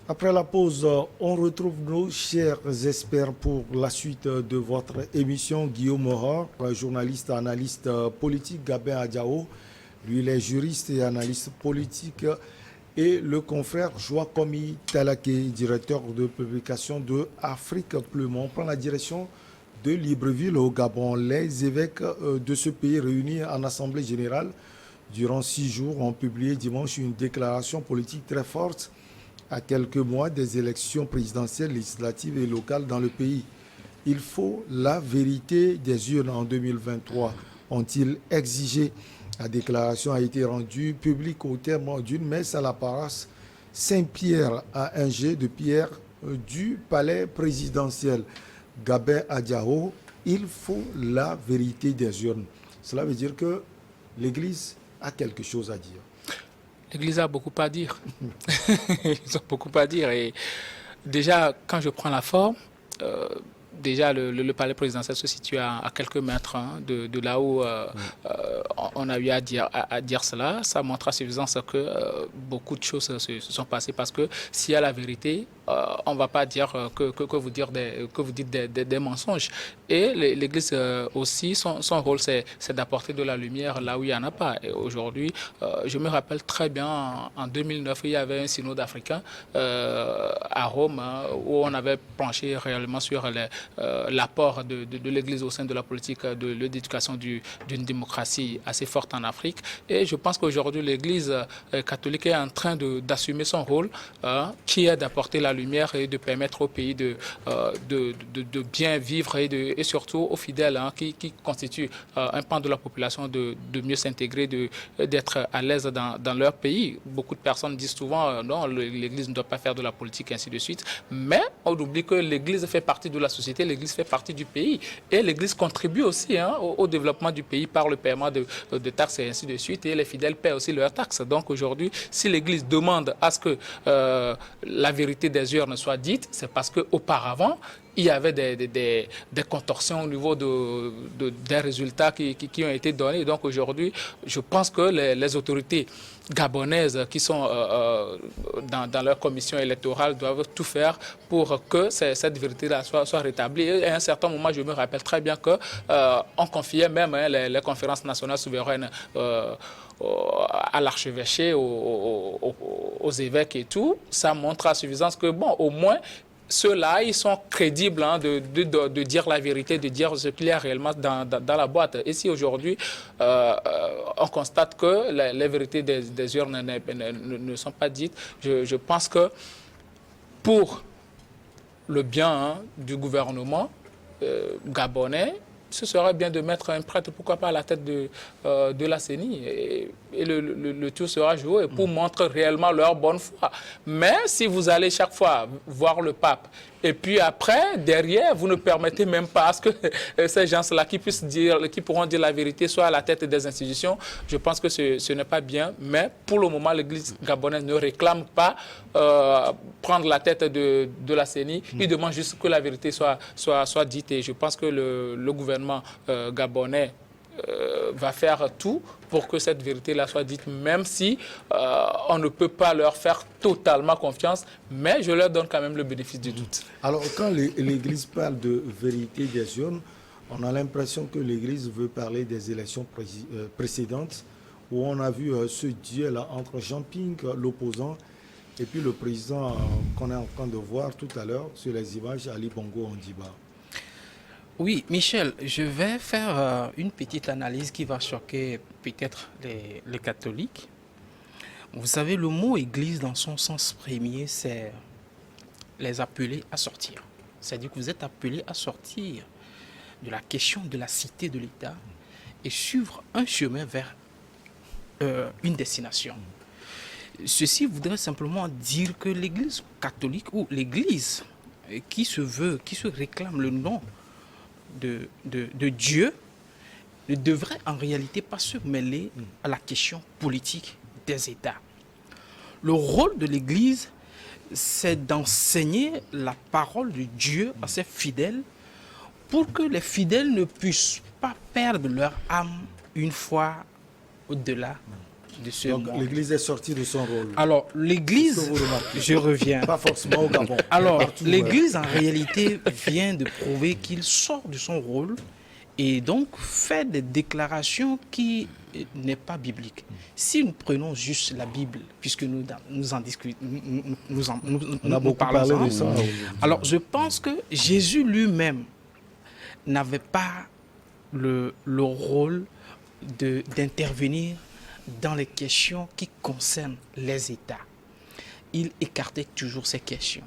Après la pause, on retrouve nos chers experts pour la suite de votre émission. Guillaume Mohor, journaliste, analyste politique, Gabin Adjao, lui il est juriste et analyste politique, et le confrère Joakomi Talake, directeur de publication de Afrique Plume. On prend la direction de Libreville au Gabon. Les évêques de ce pays réunis en assemblée générale durant 6 jours ont publié dimanche une déclaration politique très forte à quelques mois des élections présidentielles, législatives et locales dans le pays. Il faut la vérité des urnes en 2023, ont-ils exigé. La déclaration a été rendue publique au terme d'une messe à la paroisse Saint-Pierre à Ingé de Pierre du palais présidentiel. Gabin Adjao, il faut la vérité des urnes. Cela veut dire que l'Église a quelque chose à dire. L'Église a beaucoup à dire. Ils ont beaucoup à dire. Et déjà, quand je prends la forme, déjà le palais présidentiel se situe à quelques mètres de là où on a eu à dire cela. Ça montre à suffisance que beaucoup de choses se sont passées parce que s'il y a la vérité, on ne va pas dire que vous dites des mensonges. Et l'Église aussi, son rôle, c'est d'apporter de la lumière là où il n'y en a pas. Et aujourd'hui, je me rappelle très bien, en 2009, il y avait un synode africain à Rome où on avait planché réellement sur l'apport de l'Église au sein de la politique de l'éducation d'une démocratie assez forte en Afrique. Et je pense qu'aujourd'hui, l'Église catholique est en train d'assumer son rôle, qui est d'apporter la lumière et de permettre au pays de bien vivre et surtout aux fidèles qui constituent un pan de la population de mieux s'intégrer, d'être à l'aise dans leur pays. Beaucoup de personnes disent souvent non, l'Église ne doit pas faire de la politique, ainsi de suite. Mais on oublie que l'Église fait partie de la société, l'Église fait partie du pays. Et l'Église contribue aussi au développement du pays par le paiement de taxes et ainsi de suite. Et les fidèles paient aussi leurs taxes. Donc aujourd'hui, si l'Église demande à ce que la vérité des urnes soit dite, c'est parce qu'auparavant, il y avait des contorsions au niveau des résultats qui ont été donnés. Donc aujourd'hui, je pense que les autorités gabonaises qui sont dans leur commission électorale doivent tout faire pour que cette vérité-là soit rétablie. Et à un certain moment, je me rappelle très bien qu'on confiait même les conférences nationales souveraines à l'archevêché, aux évêques et tout. Ça montre à suffisance que, bon, au moins, ceux-là, ils sont crédibles de dire la vérité, de dire ce qu'il y a réellement dans la boîte. Et si aujourd'hui, on constate que les vérités des urnes ne sont pas dites, je pense que pour le bien du gouvernement gabonais, ce serait bien de mettre un prêtre, pourquoi pas, à la tête de la CENI. Et le tour sera joué pour montrer réellement leur bonne foi. Mais si vous allez chaque fois voir le pape, et puis après, derrière, vous ne permettez même pas à ce que ces gens-là qui pourront dire la vérité, soient à la tête des institutions, je pense que ce n'est pas bien. Mais pour le moment, l'Église gabonaise ne réclame pas prendre la tête de la CENI. Il demande juste que la vérité soit dite. Et je pense que le gouvernement gabonais va faire tout pour que cette vérité-là soit dite, même si on ne peut pas leur faire totalement confiance, mais je leur donne quand même le bénéfice du doute. Alors, quand l'Église parle de vérité des urnes, on a l'impression que l'Église veut parler des élections précédentes, où on a vu ce duel entre Jean Ping, l'opposant, et puis le président qu'on est en train de voir tout à l'heure sur les images, Ali Bongo Ondimba. Oui, Michel, je vais faire une petite analyse qui va choquer peut-être les catholiques. Vous savez, le mot église dans son sens premier, c'est les appeler à sortir. C'est-à-dire que vous êtes appelés à sortir de la question de la cité de l'État et suivre un chemin vers une destination. Ceci voudrait simplement dire que l'église catholique ou l'église qui se réclame le nom de Dieu ne devrait en réalité pas se mêler à la question politique des États. Le rôle de l'Église, c'est d'enseigner la parole de Dieu à ses fidèles pour que les fidèles ne puissent pas perdre leur âme une fois au-delà de ce Donc monde. l'Église est sortie de son rôle. Alors, l'Église, Est-ce que vous remarquez? je reviens. Pas forcément au Gabon. Alors, partout, l'Église, en réalité, vient de prouver qu'il sort de son rôle et donc fait des déclarations qui n'est pas biblique. Si nous prenons juste la Bible, puisque nous en discutons, On a beaucoup parlons parlé de ensemble. ça aujourd'hui. Alors, je pense que Jésus lui-même n'avait pas le rôle d'intervenir dans les questions qui concernent les États. Il écartait toujours ces questions.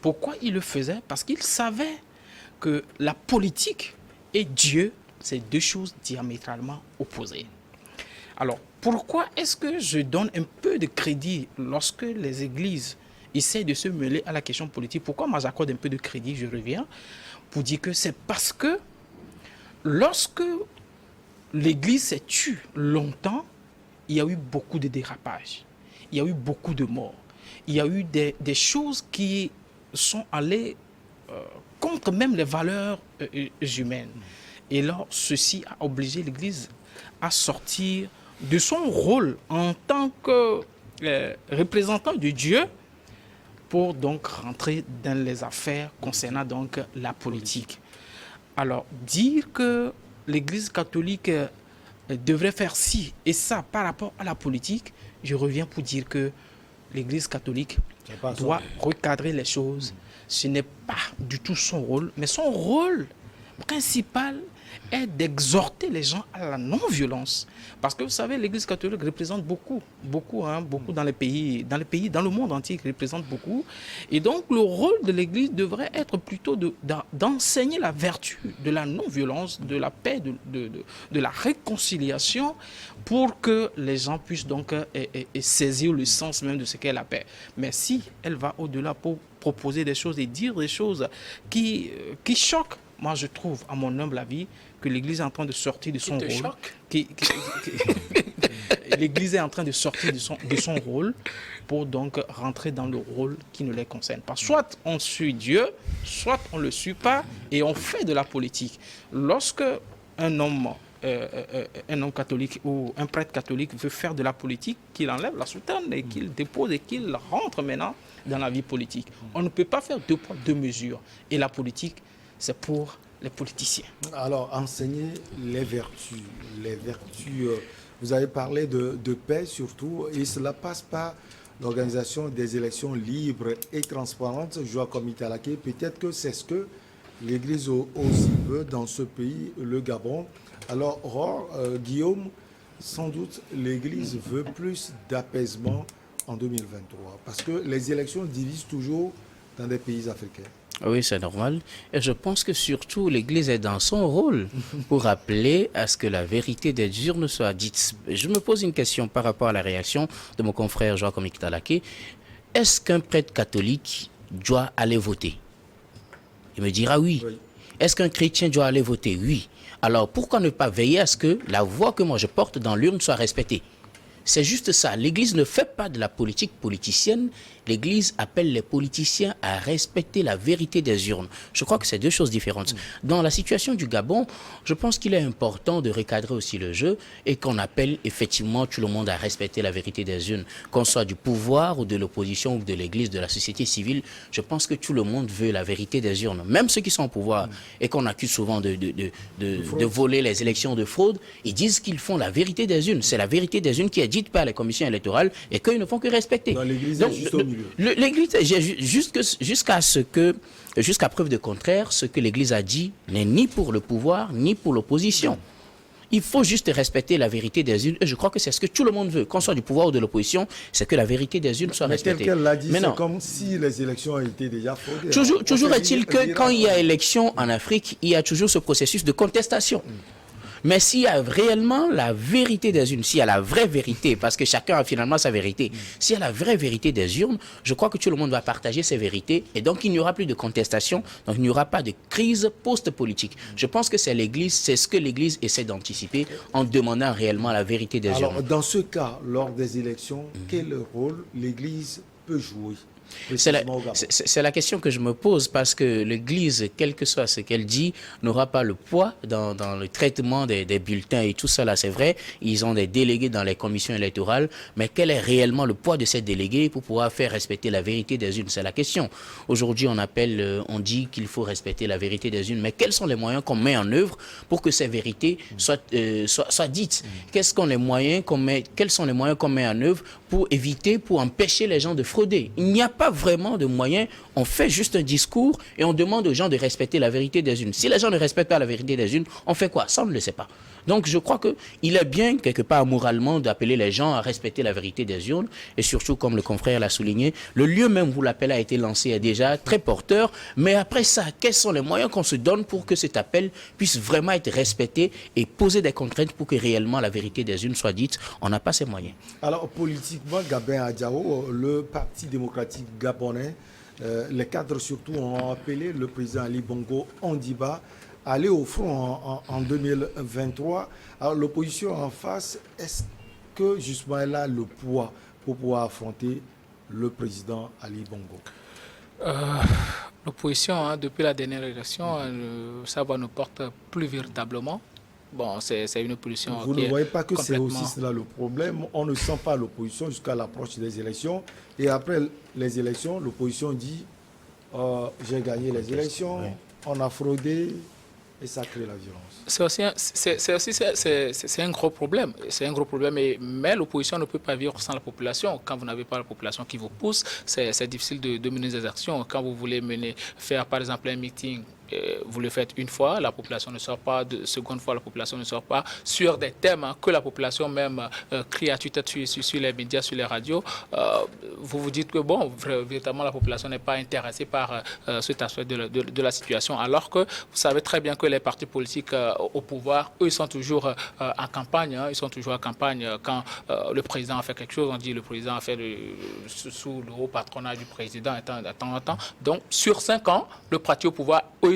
Pourquoi il le faisait? Parce qu'il savait que la politique et Dieu, c'est deux choses diamétralement opposées. Alors, pourquoi est-ce que je donne un peu de crédit lorsque les églises essaient de se mêler à la question politique? Pourquoi moi j'accorde un peu de crédit? Je reviens pour dire que c'est parce que lorsque l'église s'est tue longtemps, il y a eu beaucoup de dérapages, il y a eu beaucoup de morts, il y a eu des choses qui sont allées contre même les valeurs humaines. Et là, ceci a obligé l'Église à sortir de son rôle en tant que représentant de Dieu pour donc rentrer dans les affaires concernant donc la politique. Alors, dire que l'Église catholique devrait faire ci et ça par rapport à la politique, je reviens pour dire que l'Église catholique doit recadrer les choses. Ce n'est pas du tout son rôle, mais son rôle principal est d'exhorter les gens à la non-violence. Parce que vous savez, l'Église catholique représente beaucoup dans les pays, dans le monde entier, qui représente beaucoup. Et donc, le rôle de l'Église devrait être plutôt d'enseigner la vertu de la non-violence, de la paix, de la réconciliation, pour que les gens puissent donc saisir le sens même de ce qu'est la paix. Mais si elle va au-delà pour proposer des choses et dire des choses qui choquent, moi, je trouve, à mon humble avis, que l'Église est en train de sortir de son rôle. L'Église est en train de sortir de son rôle pour donc rentrer dans le rôle qui ne les concerne pas. Soit on suit Dieu, soit on ne le suit pas et on fait de la politique. Lorsque un homme catholique ou un prêtre catholique veut faire de la politique, qu'il enlève la soutane et qu'il dépose et qu'il rentre maintenant dans la vie politique. On ne peut pas faire deux poids, deux mesures. Et la politique, c'est pour les politiciens. Alors, enseigner les vertus. Vous avez parlé de paix surtout, et cela passe par l'organisation des élections libres et transparentes. Joachim Italake, peut-être que c'est ce que l'Église aussi veut dans ce pays, le Gabon. Alors, Guillaume, sans doute, l'Église veut plus d'apaisement en 2023, parce que les élections divisent toujours dans des pays africains. Oui, c'est normal. Et je pense que surtout l'Église est dans son rôle pour appeler à ce que la vérité des urnes soit dite. Je me pose une question par rapport à la réaction de mon confrère Joachim Italake. Est-ce qu'un prêtre catholique doit aller voter? Il me dira oui. Est-ce qu'un chrétien doit aller voter? Oui. Alors pourquoi ne pas veiller à ce que la voix que moi je porte dans l'urne soit respectée? C'est juste ça. L'Église ne fait pas de la politique politicienne. L'Église appelle les politiciens à respecter la vérité des urnes. Je crois que c'est deux choses différentes. Dans la situation du Gabon, je pense qu'il est important de recadrer aussi le jeu et qu'on appelle effectivement tout le monde à respecter la vérité des urnes. Qu'on soit du pouvoir ou de l'opposition ou de l'Église, de la société civile, je pense que tout le monde veut la vérité des urnes. Même ceux qui sont au pouvoir et qu'on accuse souvent de voler les élections, de fraude, ils disent qu'ils font la vérité des urnes. C'est la vérité des urnes qui est dite par les commissions électorales et qu'ils ne font que respecter. L'Église est juste au milieu. L'Église, jusqu'à preuve de contraire, ce que l'Église a dit n'est ni pour le pouvoir, ni pour l'opposition. Il faut juste respecter la vérité des urnes. Et je crois que c'est ce que tout le monde veut, qu'on soit du pouvoir ou de l'opposition, c'est que la vérité des urnes soit respectée. Mais tel qu'elle l'a dit, c'est comme si les élections étaient déjà fraudées. Toujours est-il que quand il y a élection en Afrique, il y a toujours ce processus de contestation. Mais s'il y a réellement la vérité des urnes, s'il y a la vraie vérité, parce que chacun a finalement sa vérité, s'il y a la vraie vérité des urnes, je crois que tout le monde va partager ces vérités et donc il n'y aura plus de contestation, donc il n'y aura pas de crise post-politique. Je pense que c'est l'Église, c'est ce que l'Église essaie d'anticiper en demandant réellement la vérité des urnes. Alors, dans ce cas, lors des élections, quel rôle l'Église peut jouer? précisément au Gabon? C'est la question que je me pose parce que l'Église, quel que soit ce qu'elle dit, n'aura pas le poids dans le traitement des bulletins et tout cela. C'est vrai, ils ont des délégués dans les commissions électorales, mais quel est réellement le poids de ces délégués pour pouvoir faire respecter la vérité des urnes? C'est la question. Aujourd'hui, on dit qu'il faut respecter la vérité des urnes, mais quels sont les moyens qu'on met en œuvre pour que ces vérités soient dites? Quels sont les moyens qu'on met en œuvre pour éviter, pour empêcher les gens de frauder? Il n'y a pas vraiment de moyens. On fait juste un discours et on demande aux gens de respecter la vérité des urnes. Si les gens ne respectent pas la vérité des urnes, on fait quoi? Ça, on ne le sait pas. Donc, je crois qu'il est bien, quelque part, moralement, d'appeler les gens à respecter la vérité des urnes. Et surtout, comme le confrère l'a souligné, le lieu même où l'appel a été lancé est déjà très porteur. Mais après ça, quels sont les moyens qu'on se donne pour que cet appel puisse vraiment être respecté et poser des contraintes pour que réellement la vérité des urnes soit dite? On n'a pas ces moyens. Alors, politiquement, Gabin Adjao, le Parti démocratique gabonais, les cadres surtout ont appelé le président Ali Bongo Ondimba à aller au front en 2023. Alors, l'opposition en face, est-ce que justement elle a le poids pour pouvoir affronter le président Ali Bongo? L'opposition, depuis la dernière élection, ça ne porte plus véritablement. Bon, c'est une opposition. Vous ne voyez pas que c'est complètement... aussi cela le problème? On ne sent pas l'opposition jusqu'à l'approche des élections. Et après les élections, l'opposition dit j'ai gagné les élections, on a fraudé, et ça crée la violence. C'est un gros problème. C'est un gros problème. Mais l'opposition ne peut pas vivre sans la population. Quand vous n'avez pas la population qui vous pousse, c'est difficile de mener des actions. Quand vous voulez faire par exemple un meeting, vous le faites une fois, la population ne sort pas, de seconde fois, la population ne sort pas, sur des thèmes que la population même crie à tue-tête sur les médias, sur les radios. Vous vous dites que, bon, véritablement, la population n'est pas intéressée par cet aspect de la situation, alors que vous savez très bien que les partis politiques au pouvoir, eux, ils sont toujours en campagne. Ils sont toujours en campagne. Quand le président a fait quelque chose, on dit le président a fait sous le haut patronat du président, attends. Donc, sur 5 ans, le parti au pouvoir, eux,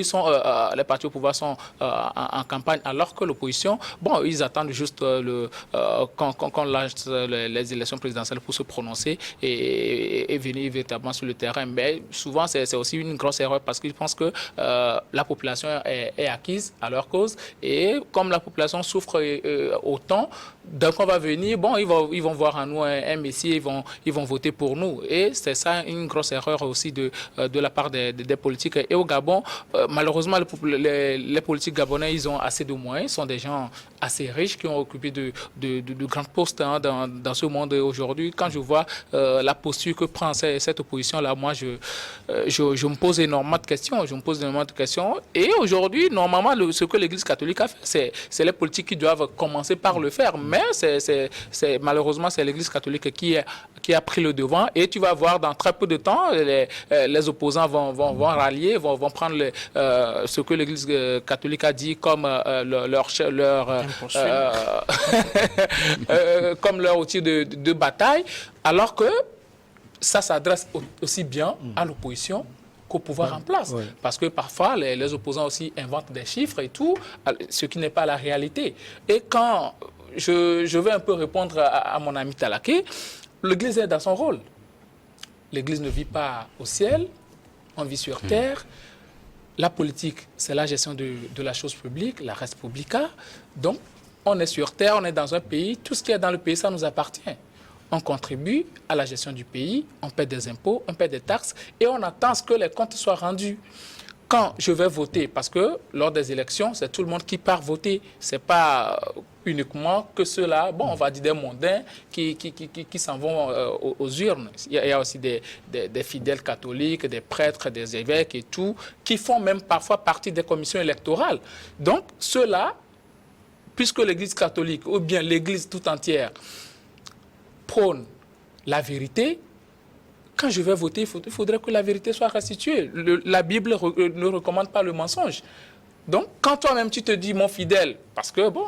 les partis au pouvoir sont en campagne, alors que l'opposition, bon, ils attendent juste qu'on lâche les élections présidentielles pour se prononcer et venir véritablement sur le terrain. Mais souvent, c'est aussi une grosse erreur parce qu'ils pensent que la population est acquise à leur cause. Et comme la population souffre autant, dès qu'on va venir, bon, ils vont voir en nous un messie, ils vont voter pour nous. Et c'est ça une grosse erreur aussi de la part des politiques. Et au Gabon, malheureusement, les politiques gabonais, ils ont assez de moyens. Ils sont des gens assez riches qui ont occupé de grands postes dans ce monde aujourd'hui. Quand je vois la posture que prend cette opposition-là, moi, je me pose énormément de questions. Et aujourd'hui, normalement, ce que l'Église catholique a fait, c'est les politiques qui doivent commencer par le faire. Mais malheureusement, c'est l'Église catholique qui a pris le devant. Et tu vas voir, dans très peu de temps, les opposants vont rallier, vont prendre ce que l'Église catholique a dit comme comme leur outil de bataille, alors que ça s'adresse aussi bien à l'opposition qu'au pouvoir en place. Ouais. Parce que parfois, les opposants aussi inventent des chiffres et tout, ce qui n'est pas la réalité. Et quand je vais un peu répondre à mon ami Talaké, l'Église est dans son rôle. L'Église ne vit pas au ciel, on vit sur terre. La politique, c'est la gestion de la chose publique, la res publica. Donc, on est sur terre, on est dans un pays. Tout ce qui est dans le pays, ça nous appartient. On contribue à la gestion du pays, on paie des impôts, on paie des taxes et on attend que les comptes soient rendus. Quand je vais voter, parce que lors des élections, c'est tout le monde qui part voter. Ce n'est pas uniquement que ceux-là, bon, on va dire des mondains qui s'en vont aux urnes. Il y a aussi des fidèles catholiques, des prêtres, des évêques et tout, qui font même parfois partie des commissions électorales. Donc, ceux-là, puisque l'Église catholique, ou bien l'Église tout entière, prône la vérité, quand je vais voter, il faudrait que la vérité soit restituée. La Bible ne recommande pas le mensonge. Donc, quand toi-même tu te dis, mon fidèle, parce que bon,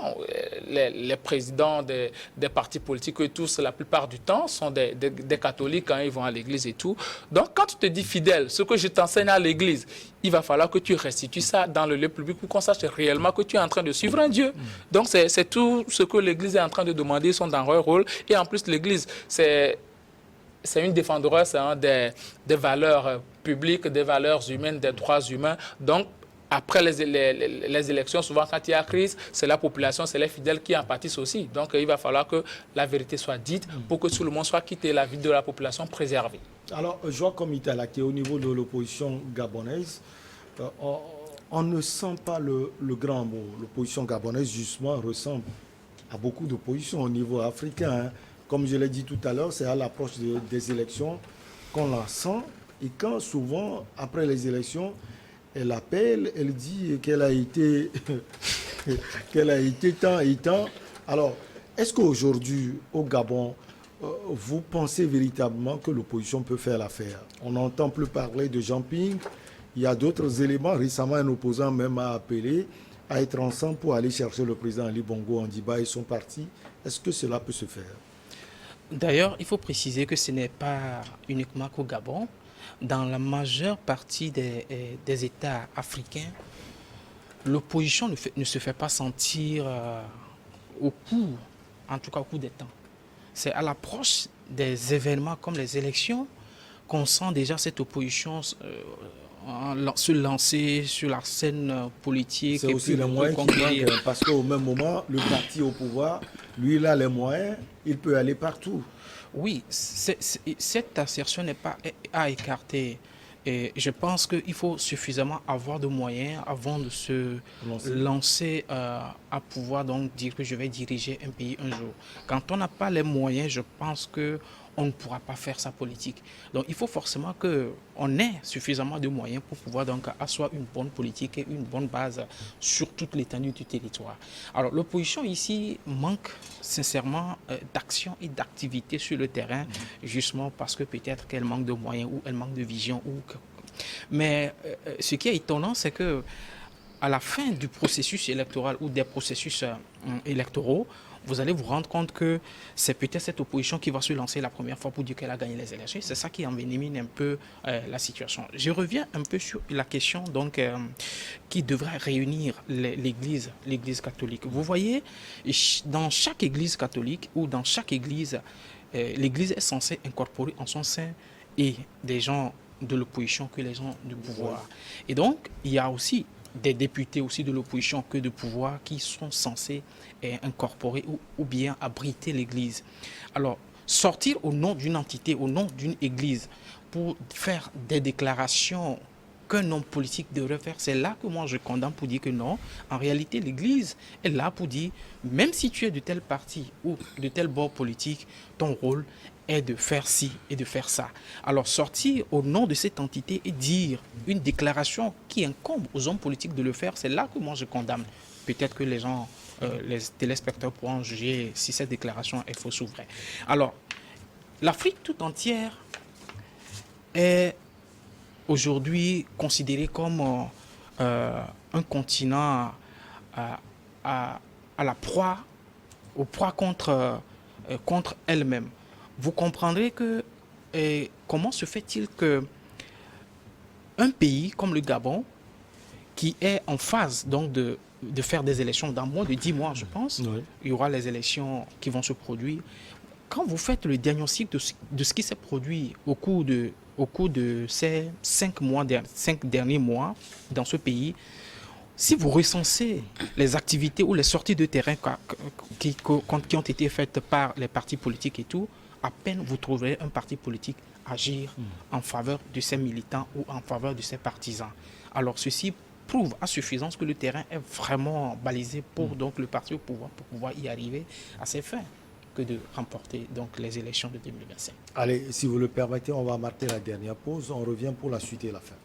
les présidents des partis politiques et tous, la plupart du temps, sont des catholiques quand ils vont à l'église et tout. Donc, quand tu te dis fidèle, ce que je t'enseigne à l'église, il va falloir que tu restitues ça dans le lieu public pour qu'on sache réellement que tu es en train de suivre un Dieu. Donc, c'est tout ce que l'église est en train de demander, ils sont dans leur rôle. Et en plus, l'église, c'est c'est une défenderesse des valeurs publiques, des valeurs humaines, des droits humains. Donc, après les élections, souvent quand il y a crise, c'est la population, c'est les fidèles qui en pâtissent aussi. Donc il va falloir que la vérité soit dite pour que tout le monde soit quitté, la vie de la population préservée. Alors, Joachim Itala, qui est au niveau de l'opposition gabonaise, on ne sent pas le grand mot. L'opposition gabonaise, justement, ressemble à beaucoup d'oppositions au niveau africain. Hein. Comme je l'ai dit tout à l'heure, c'est à l'approche des élections qu'on la sent. Et quand souvent, après les élections, elle appelle, elle dit qu'elle a été tant et tant. Alors, est-ce qu'aujourd'hui, au Gabon, vous pensez véritablement que l'opposition peut faire l'affaire? On n'entend plus parler de jumping. Il y a d'autres éléments. Récemment, un opposant même a appelé à être ensemble pour aller chercher le président Ali Bongo Ondimba et son parti. Est-ce que cela peut se faire? D'ailleurs, il faut préciser que ce n'est pas uniquement qu'au Gabon. Dans la majeure partie des États africains, l'opposition ne se fait pas sentir au cours des temps. C'est à l'approche des événements comme les élections qu'on sent déjà cette opposition se lancer sur la scène politique. C'est aussi le moyen qui manque, parce qu'au même moment, le parti au pouvoir, lui, il a les moyens, il peut aller partout. Oui, cette assertion n'est pas à écarter. Et je pense qu'il faut suffisamment avoir de moyens avant de se lancer à pouvoir donc dire que je vais diriger un pays un jour. Quand on n'a pas les moyens, je pense qu'on ne pourra pas faire sa politique. Donc il faut forcément qu'on ait suffisamment de moyens pour pouvoir donc asseoir une bonne politique et une bonne base sur toute l'étendue du territoire. Alors l'opposition ici manque sincèrement d'action et d'activité sur le terrain, justement parce que peut-être qu'elle manque de moyens ou elle manque de vision. Mais ce qui est étonnant, c'est que à la fin du processus électoral ou des processus électoraux, vous allez vous rendre compte que c'est peut-être cette opposition qui va se lancer la première fois pour dire qu'elle a gagné les élections. C'est ça qui envenime un peu la situation. Je reviens un peu sur la question donc, qui devrait réunir l'Église catholique. Vous voyez, dans chaque Église catholique ou dans chaque Église, l'Église est censée incorporer en son sein et des gens de l'opposition que les gens du pouvoir. Et donc, il y a aussi des députés aussi de l'opposition que de pouvoir qui sont censés incorporer ou bien abriter l'Église. Alors, sortir au nom d'une entité, au nom d'une Église, pour faire des déclarations qu'un homme politique devrait faire, c'est là que moi je condamne pour dire que non, en réalité l'Église est là pour dire, même si tu es de tel parti ou de tel bord politique, ton rôle est de faire ci et de faire ça. Alors sortir au nom de cette entité et dire une déclaration qui incombe aux hommes politiques de le faire, c'est là que moi je condamne. Peut-être que les gens, les téléspectateurs pourront juger si cette déclaration est fausse ou vraie. Alors, l'Afrique tout entière est aujourd'hui considérée comme un continent à la proie, aux proies contre elle-même. Vous comprendrez que comment se fait-il que un pays comme le Gabon, qui est en phase donc de faire des élections dans moins de 10 mois, je pense, il y aura les élections qui vont se produire. Quand vous faites le diagnostic de ce qui s'est produit au cours de ces 5 derniers mois dans ce pays, si vous recensez les activités ou les sorties de terrain qui ont été faites par les partis politiques et tout, à peine vous trouverez un parti politique agir en faveur de ses militants ou en faveur de ses partisans. Alors ceci prouve à suffisance que le terrain est vraiment balisé pour donc le parti au pouvoir, pour pouvoir y arriver à ses fins que de remporter donc les élections de 2025. Allez, si vous le permettez, on va marquer la dernière pause. On revient pour la suite et la fin.